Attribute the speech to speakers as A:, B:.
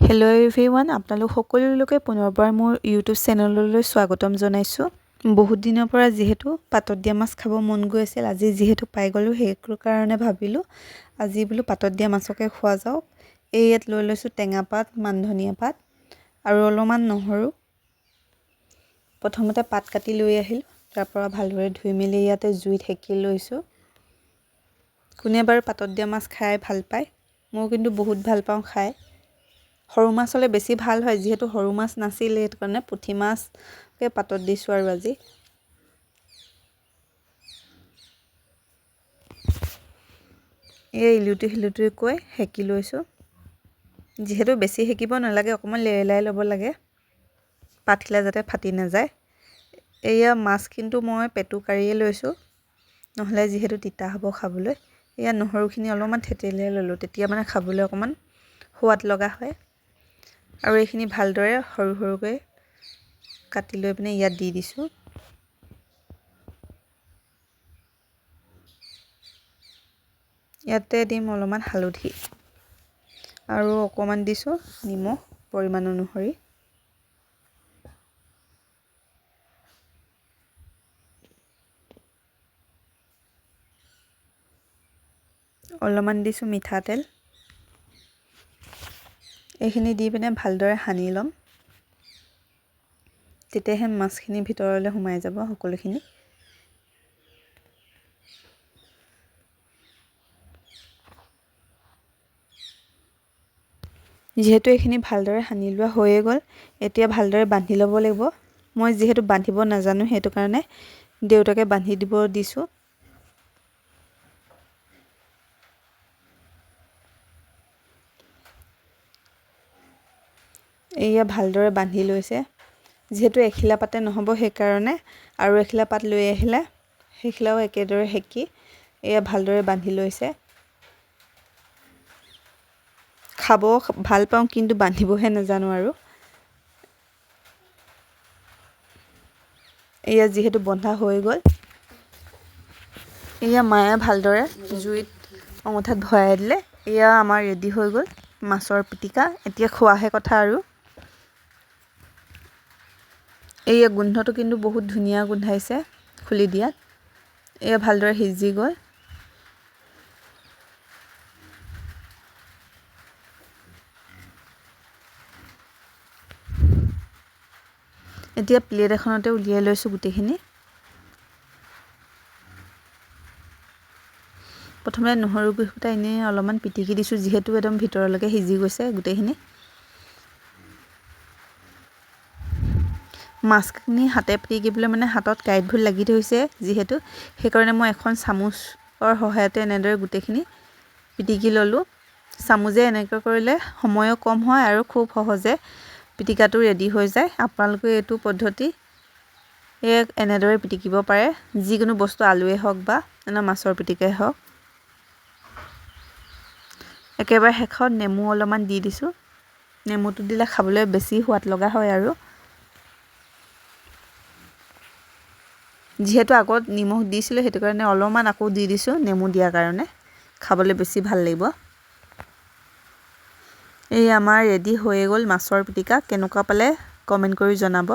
A: Hello' everyone, আপোনালোক সকলোকে পুনৰবাৰ মোৰ ইউটিউব চেনেললৈ স্বাগতম জনাইছোঁ। বহুত দিনৰ পৰা যিহেতু পাতত দিয়া মাছ খাব মন গৈ আছিল, আজি যিহেতু পাই গ'লোঁ সেইটো কাৰণে ভাবিলোঁ আজি বোলো পাতত দিয়া মাছকে খোৱা যাওক। ইয়াত লৈ লৈছোঁ টেঙা পাত, মান ধনিয়া পাত আৰু অলপমান নহৰু। প্ৰথমতে পাত কাটি লৈ আহিলোঁ, তাৰপৰা ভালদৰে ধুই মেলি ইয়াতে জুইত সেকি লৈছোঁ। কোনে বাৰু পাতত দিয়া মাছ খাই ভাল পায়, মই কিন্তু বহুত ভাল পাওঁ খাই। সৰু মাছ হ'লে বেছি ভাল হয়, যিহেতু সৰু মাছ নাছিল সেইটো কাৰণে পুঠি মাছকে পাতত দিছোঁ আৰু আজি। এই ইলুটি সিলুটিকৈ সেকি লৈছোঁ। যিহেতু বেছি সেকিব নালাগে, অকণমান লেৰেলাই ল'ব লাগে, পাতখিলা যাতে ফাটি নাযায়। এয়া মাছ কিন্তু মই পেটু কাঢ়িয়ে লৈছোঁ, নহ'লে যিহেতু তিতা হ'ব খাবলৈ। এয়া নহৰুখিনি অলপমান থেতেলিয়াই ল'লোঁ, তেতিয়া মানে খাবলৈ অকণমান সোৱাদ লগা হয়। আৰু এইখিনি ভালদৰে সৰু সৰুকৈ কাটি লৈ পিনে ইয়াত দি দিছোঁ। ইয়াতে দিম অলপমান হালধি আৰু অকণমান দিছোঁ নিমখ পৰিমাণ অনুসৰি। অলপমান দিছোঁ মিঠাতেল। এইখিনি দি পিনে ভালদৰে সানি ল'ম, তেতিয়াহে মাছখিনি ভিতৰলৈ সোমাই যাব সকলোখিনি। যিহেতু এইখিনি ভালদৰে সানি লোৱা হৈয়ে গ'ল, এতিয়া ভালদৰে বান্ধি ল'ব লাগিব। মই যিহেতু বান্ধিব নাজানো সেইটো কাৰণে দেউতাকে বান্ধি দিব দিছোঁ। এয়া ভালদৰে বান্ধি লৈছে। যিহেতু এখিলা পাতে নহ'ব সেইকাৰণে আৰু এখিলা পাত লৈ আহিলে সেইখিলাও একেদৰে সেকি এয়া ভালদৰে বান্ধি লৈছে। খাব ভাল পাওঁ কিন্তু বান্ধিবহে নাজানো আৰু। এয়া যিহেতু বন্ধা হৈ গ'ল, এয়া মায়ে ভালদৰে জুইত অঙঠাত ভৰাই দিলে। এয়া আমাৰ ৰেডি হৈ গ'ল মাছৰ পিটিকা। এতিয়া খোৱাহে কথা আৰু। এয়া গোন্ধটো কিন্তু বহুত ধুনীয়া গোন্ধাইছে খুলি দিয়াত। এয়া ভালদৰে সিজি গ'ল। এতিয়া প্লেট এখনতে উলিয়াই লৈছোঁ গোটেইখিনি। প্ৰথমতে নহৰু কেইফুটা এনেই অলপমান পিটিকি দিছোঁ, যিহেতু একদম ভিতৰলৈকে সিজি গৈছে গোটেইখিনি। মাছখিনি হাতে পিটিকিবলৈ মানে হাতত কাঁইটবোৰ লাগি ধৰিছে যিহেতু, সেইকাৰণে মই এখন চামুচৰ সহায়তে এনেদৰে গোটেইখিনি পিটিকি ল'লোঁ। চামুচে এনেকৈ কৰিলে সময়ো কম হয় আৰু খুব সহজে পিটিকাটো ৰেডি হৈ যায়। আপোনালোকে এইটো পদ্ধতি এনেদৰে পিটিকিব পাৰে, যিকোনো বস্তু আলুৱে হওক বা মাছৰ পিটিকাই হওক। একেবাৰে শেষত নেমু অলপমান দি দিছোঁ। নেমুটো দিলে খাবলৈ বেছি সোৱাদ লগা হয় আৰু। যিহেতু আগত নিমখ দিছিলোঁ সেইটো কাৰণে অলপমান আকৌ দি দিছোঁ নেমু দিয়াৰ কাৰণে, খাবলৈ বেছি ভাল লাগিব। এই আমাৰ ৰেডি হৈয়ে গ'ল মাছৰ পিটিকা। কেনেকুৱা পালে কমেণ্ট কৰি জনাব।